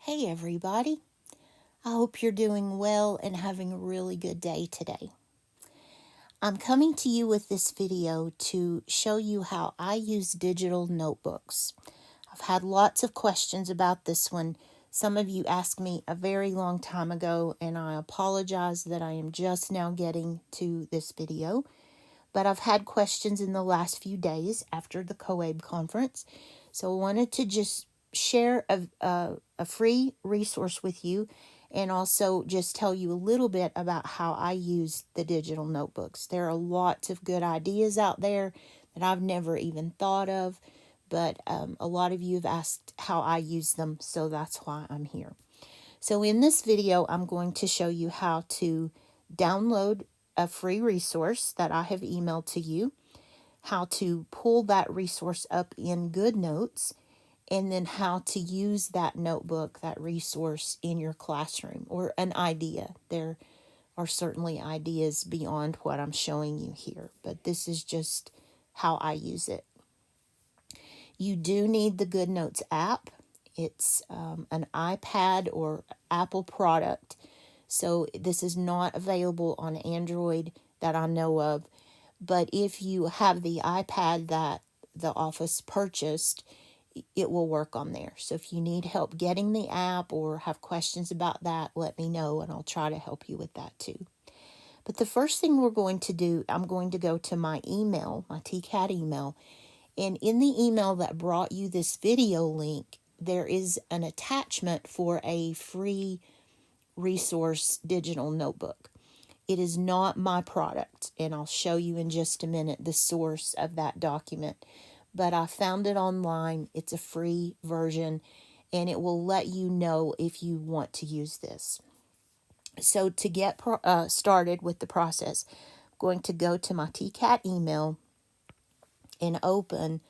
Hey everybody, I hope you're doing well and having a really good day today. I'm coming to you with this video to show you how I use digital notebooks. I've had lots of questions about this one. Some of you asked me a very long time ago, and I apologize that I am just now getting to this video. But I've had questions in the last few days after the COABE conference, so I wanted to just share a free resource with you and also just tell you a little bit about how I use the digital notebooks. There are lots of good ideas out there that I've never even thought of, but a lot of you have asked how I use them, so that's why I'm here. So in this video, I'm going to show you how to download a free resource that I have emailed to you, how to pull that resource up in GoodNotes, and then how to use that notebook, that resource in your classroom, or an idea. There are certainly ideas beyond what I'm showing you here, but this is just how I use it. You do need the GoodNotes app. It's an iPad or Apple product, so this is not available on Android that I know of. But if you have the iPad that the office purchased, it will work on there. So if you need help getting the app or have questions about that, let me know and I'll try to help you with that too. But the first thing we're going to do, I'm going to go to my email, my TCAT email. And in the email that brought you this video link, there is an attachment for a free resource digital notebook. It is not my product, and I'll show you in just a minute the source of that document. But I found it online. It's a free version, and it will let you know if you want to use this. So to get started with the process, I'm going to go to my TCAT email and open.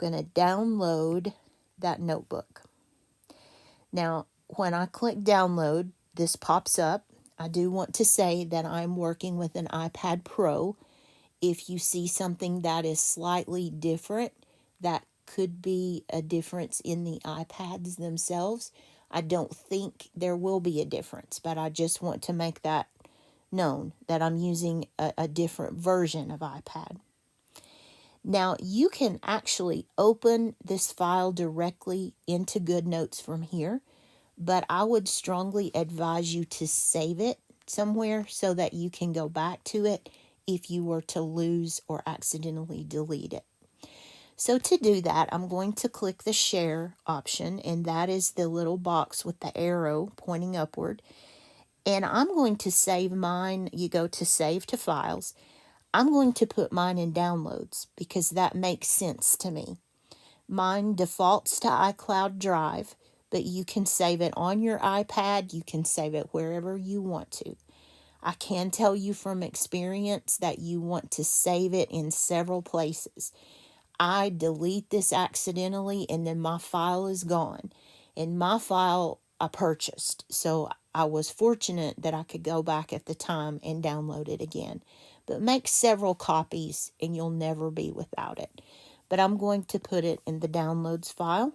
I'm going to download that notebook. Now, when I click download, this pops up. I do want to say that I'm working with an iPad Pro. If you see something that is slightly different, that could be a difference in the iPads themselves. I don't think there will be a difference, but I just want to make that known that I'm using a different version of iPad. Now, you can actually open this file directly into GoodNotes from here, but I would strongly advise you to save it somewhere so that you can go back to it if you were to lose or accidentally delete it. So to do that, I'm going to click the share option, and that is the little box with the arrow pointing upward. And I'm going to save mine. You go to save to files. I'm going to put mine in downloads because that makes sense to me. Mine defaults to iCloud Drive, but you can save it on your iPad. You can save it wherever you want to. I can tell you from experience that you want to save it in several places. I delete this accidentally and then my file is gone. And my file I purchased, so I was fortunate that I could go back at the time and download it again. But make several copies and you'll never be without it. But I'm going to put it in the downloads file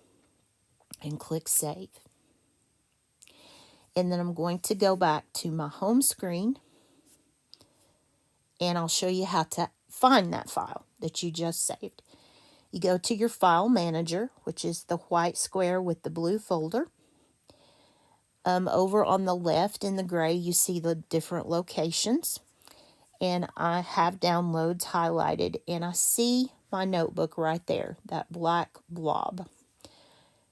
and click save. And then I'm going to go back to my home screen and I'll show you how to find that file that you just saved. You go to your file manager, which is the white square with the blue folder. Over on the left in the gray, you see the different locations. And I have downloads highlighted, and I see my notebook right there, that black blob.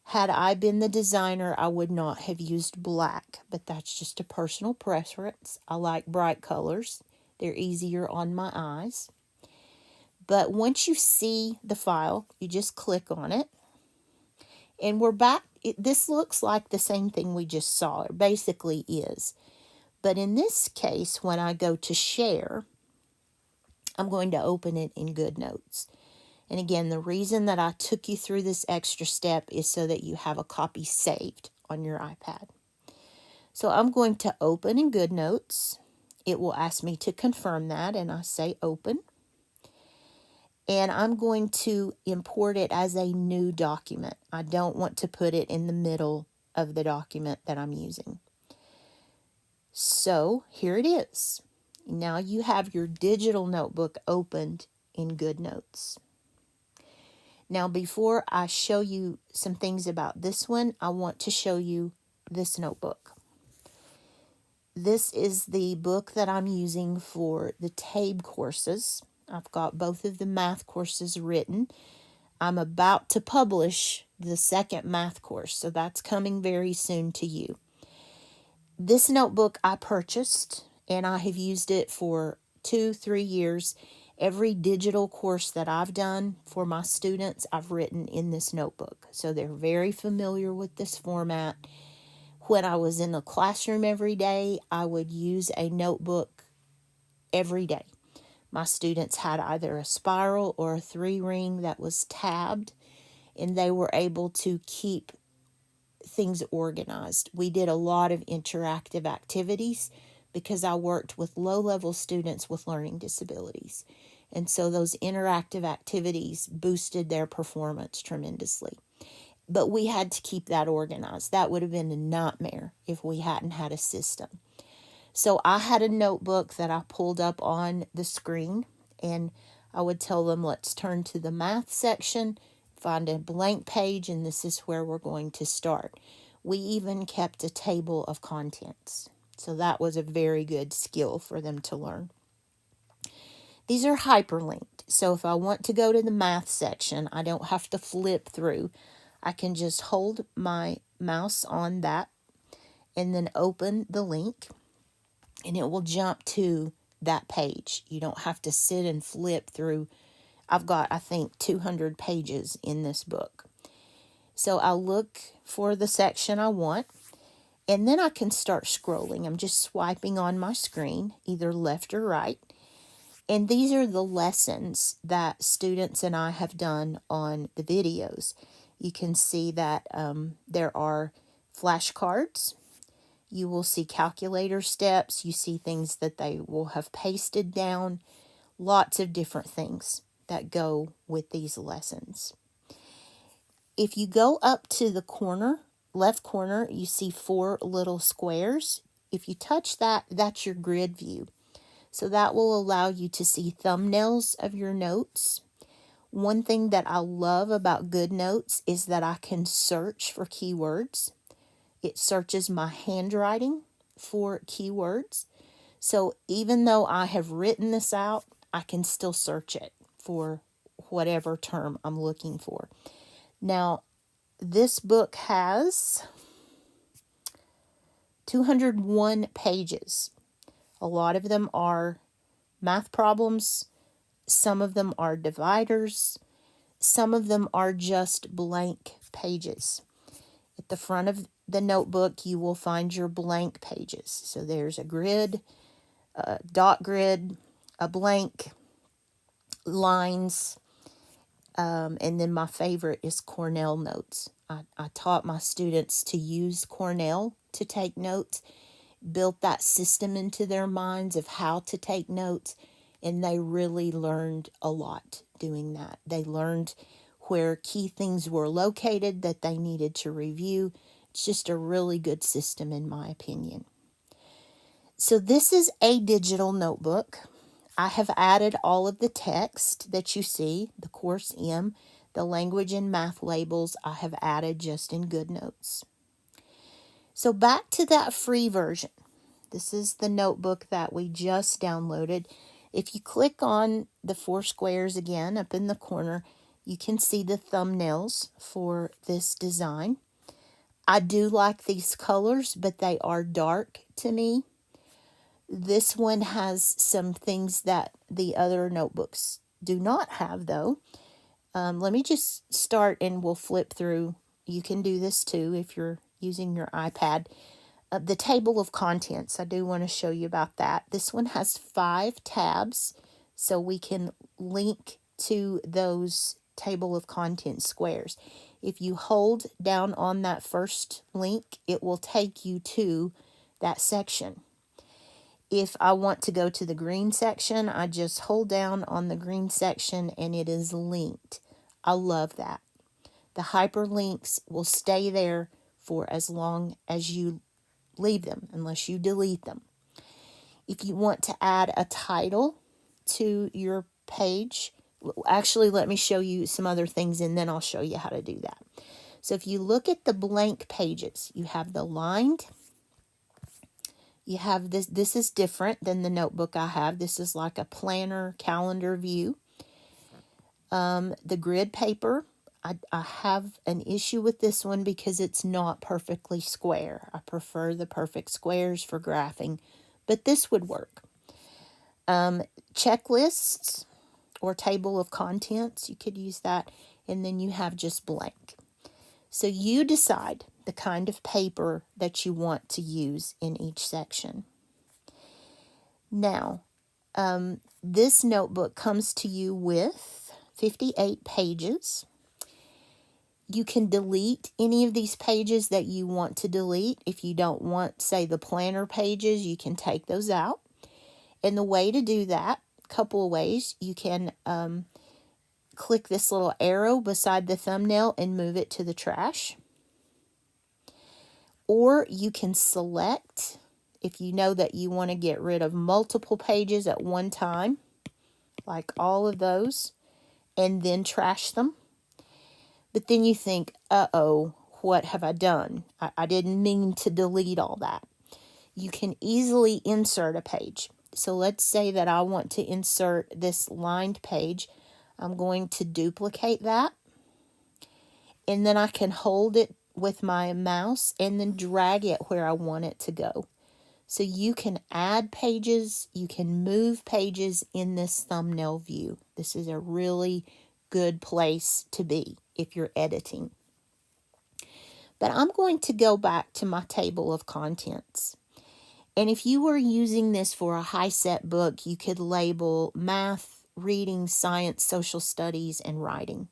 Had I been the designer, I would not have used black, but that's just a personal preference. I like bright colors. They're easier on my eyes. But once you see the file, you just click on it. And we're back. This looks like the same thing we just saw. It basically is. But in this case, when I go to share, I'm going to open it in GoodNotes. And again, the reason that I took you through this extra step is so that you have a copy saved on your iPad. So I'm going to open in GoodNotes. It will ask me to confirm that, and I say open. And I'm going to import it as a new document. I don't want to put it in the middle of the document that I'm using. So here it is. Now you have your digital notebook opened in GoodNotes. Now before I show you some things about this one, I want to show you this notebook. This is the book that I'm using for the TABE courses. I've got both of the math courses written. I'm about to publish the second math course, so that's coming very soon to you. This notebook I purchased, and I have used it for 2-3 years. Every digital course that I've done for my students, I've written in this notebook. So they're very familiar with this format. When I was in the classroom every day, I would use a notebook every day. My students had either a spiral or a 3-ring that was tabbed, and they were able to keep things organized. We did a lot of interactive activities because I worked with low-level students with learning disabilities. And so those interactive activities boosted their performance tremendously. But we had to keep that organized. That would have been a nightmare if we hadn't had a system. So I had a notebook that I pulled up on the screen, and I would tell them, let's turn to the math section, find a blank page, and this is where we're going to start. We even kept a table of contents. So that was a very good skill for them to learn. These are hyperlinked. So if I want to go to the math section, I don't have to flip through. I can just hold my mouse on that and then open the link, and it will jump to that page. You don't have to sit and flip through. I've got, I think, 200 pages in this book. So I'll look for the section I want, and then I can start scrolling. I'm just swiping on my screen, either left or right. And these are the lessons that students and I have done on the videos. You can see that there are flashcards. You will see calculator steps. You see things that they will have pasted down. Lots of different things that go with these lessons. If you go up to the corner, left corner, you see 4 little squares. If you touch that, that's your grid view. So that will allow you to see thumbnails of your notes. One thing that I love about GoodNotes is that I can search for keywords. It searches my handwriting for keywords. So even though I have written this out, I can still search it for whatever term I'm looking for. Now, this book has 201 pages. A lot of them are math problems. Some of them are dividers. Some of them are just blank pages. At the front of the notebook, you will find your blank pages. So there's a grid, a dot grid, a blank, lines, and then my favorite is Cornell notes. I taught my students to use Cornell to take notes, built that system into their minds of how to take notes, and they really learned a lot doing that. They learned where key things were located that they needed to review. It's just a really good system in my opinion. So this is a digital notebook. I have added all of the text that you see, the course M, the language and math labels I have added just in GoodNotes. So back to that free version. This is the notebook that we just downloaded. If you click on the 4 squares again up in the corner, you can see the thumbnails for this design. I do like these colors, but they are dark to me. This one has some things that the other notebooks do not have, though. Let me just start and we'll flip through. You can do this too if you're using your iPad. The table of contents, I do want to show you about that. This one has 5 tabs, so we can link to those table of contents squares. If you hold down on that first link, it will take you to that section. If I want to go to the green section, I just hold down on the green section and it is linked. I love that. The hyperlinks will stay there for as long as you leave them, unless you delete them. If you want to add a title to your page, actually, let me show you some other things and then I'll show you how to do that. So if you look at the blank pages, you have the lined, you have this. This is different than the notebook I have. This is like a planner calendar view. The grid paper, I have an issue with this one because it's not perfectly square. I prefer the perfect squares for graphing, but this would work. Checklists or table of contents, you could use that, and then you have just blank. So you decide the kind of paper that you want to use in each section. Now, this notebook comes to you with 58 pages. You can delete any of these pages that you want to delete. If you don't want, say, the planner pages, you can take those out. And the way to do that, a couple of ways, you can click this little arrow beside the thumbnail and move it to the trash. Or you can select, if you know that you want to get rid of multiple pages at one time, like all of those, and then trash them. But then you think, uh-oh, what have I done? I didn't mean to delete all that. You can easily insert a page. So let's say that I want to insert this lined page. I'm going to duplicate that. And then I can hold it with my mouse and then drag it where I want it to go. So you can add pages, you can move pages in this thumbnail view. This is a really good place to be if you're editing. But I'm going to go back to my table of contents. And if you were using this for a high-set book, you could label math, reading, science, social studies, and writing.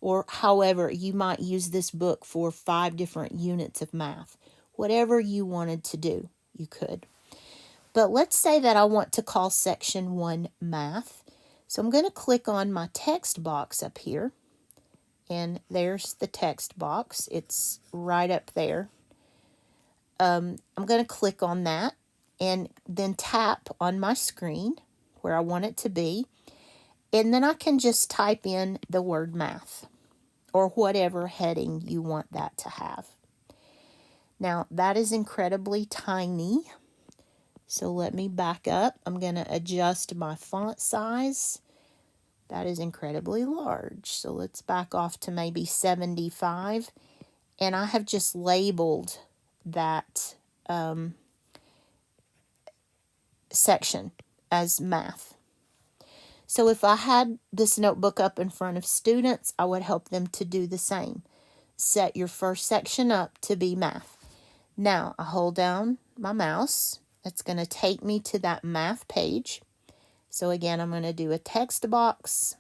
Or however, you might use this book for 5 different units of math. Whatever you wanted to do, you could. But let's say that I want to call section 1 math. So I'm going to click on my text box up here. And there's the text box. It's right up there. I'm going to click on that and then tap on my screen where I want it to be. And then I can just type in the word math or whatever heading you want that to have. Now, that is incredibly tiny. So let me back up. I'm going to adjust my font size. That is incredibly large. So let's back off to maybe 75. And I have just labeled that section as math. So if I had this notebook up in front of students, I would help them to do the same. Set your first section up to be math. Now I hold down my mouse. It's going to take me to that math page. So again, I'm going to do a text box.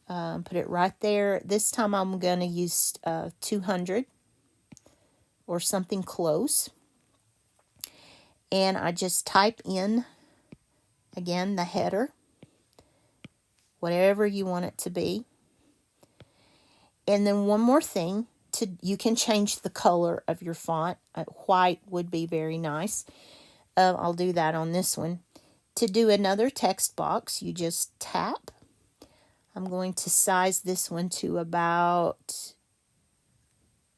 Put it right there. This time I'm going to use 200 or something close. And I just type in, again, the header, whatever you want it to be. And then one more thing, you can change the color of your font. White would be very nice. I'll do that on this one. To do another text box, you just tap. I'm going to size this one to about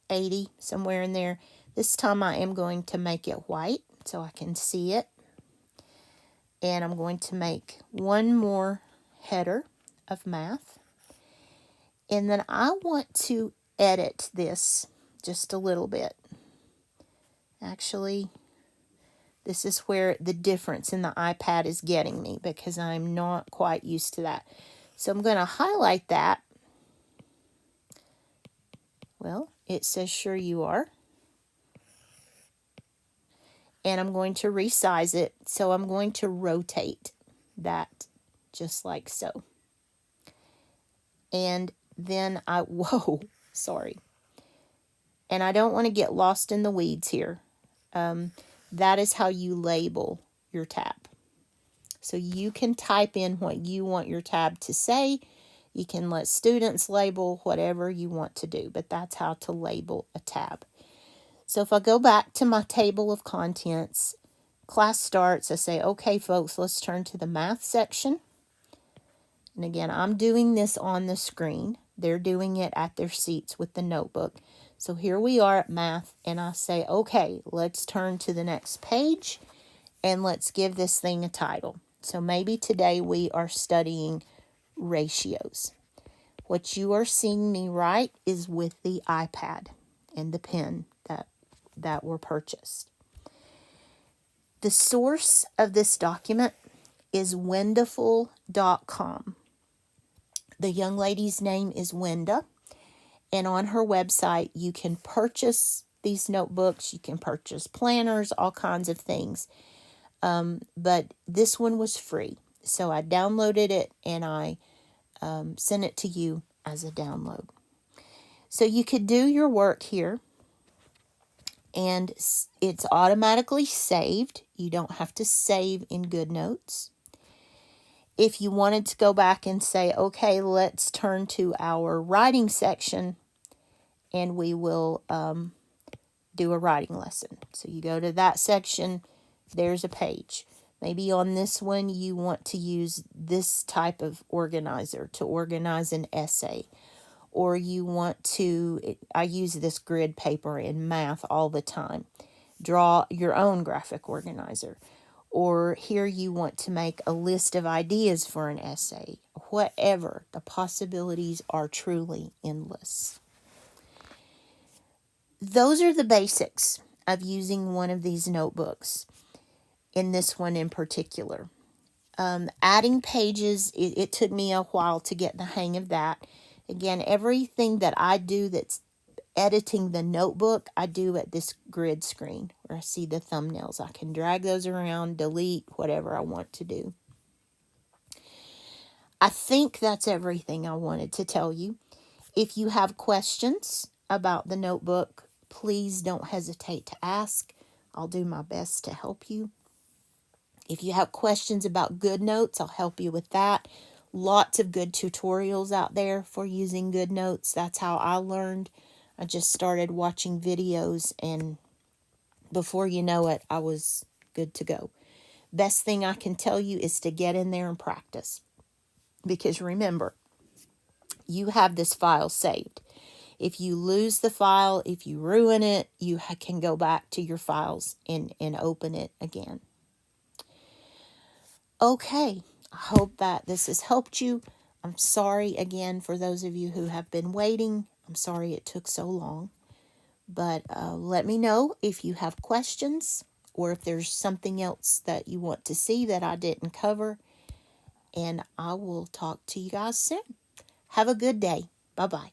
80, somewhere in there. This time I am going to make it white so I can see it. And I'm going to make one more header of math. And then I want to edit this just a little bit. Actually, this is where the difference in the iPad is getting me because I'm not quite used to that. So I'm going to highlight that. Well, it says sure you are. And I'm going to resize it. So I'm going to rotate that just like so. And then whoa, sorry. And I don't want to get lost in the weeds here. That is how you label your tab. So you can type in what you want your tab to say. You can let students label whatever you want to do, but that's how to label a tab. So if I go back to my table of contents, class starts, I say, okay, folks, let's turn to the math section. And again, I'm doing this on the screen. They're doing it at their seats with the notebook. So here we are at math, and I say, okay, let's turn to the next page, and let's give this thing a title. So maybe today we are studying ratios. What you are seeing me write is with the iPad and the pen that were purchased. The source of this document is wendaful.com. The young lady's name is Wenda, and on her website you can purchase these notebooks, you can purchase planners, all kinds of things. But this one was free, so I downloaded it and I sent it to you as a download. So you could do your work here, and it's automatically saved. You don't have to save in GoodNotes. If you wanted to go back and say, okay, let's turn to our writing section, and we will do a writing lesson. So you go to that section, there's a page. Maybe on this one you want to use this type of organizer to organize an essay. Or you want to, I use this grid paper in math all the time. Draw your own graphic organizer. Or here you want to make a list of ideas for an essay. Whatever, the possibilities are truly endless. Those are the basics of using one of these notebooks, in this one in particular. Adding pages, it took me a while to get the hang of that. Again, everything that I do that's editing the notebook, I do at this grid screen where I see the thumbnails. I can drag those around, delete, whatever I want to do. I think that's everything I wanted to tell you. If you have questions about the notebook, please don't hesitate to ask. I'll do my best to help you. If you have questions about GoodNotes, I'll help you with that. Lots of good tutorials out there for using GoodNotes. That's how I learned. I just started watching videos, and before you know it, I was good to go. Best thing I can tell you is to get in there and practice. Because remember, you have this file saved. If you lose the file, if you ruin it, you can go back to your files and open it again. Okay, I hope that this has helped you. I'm sorry again for those of you who have been waiting. I'm sorry it took so long. But let me know if you have questions or if there's something else that you want to see that I didn't cover. And I will talk to you guys soon. Have a good day. Bye-bye.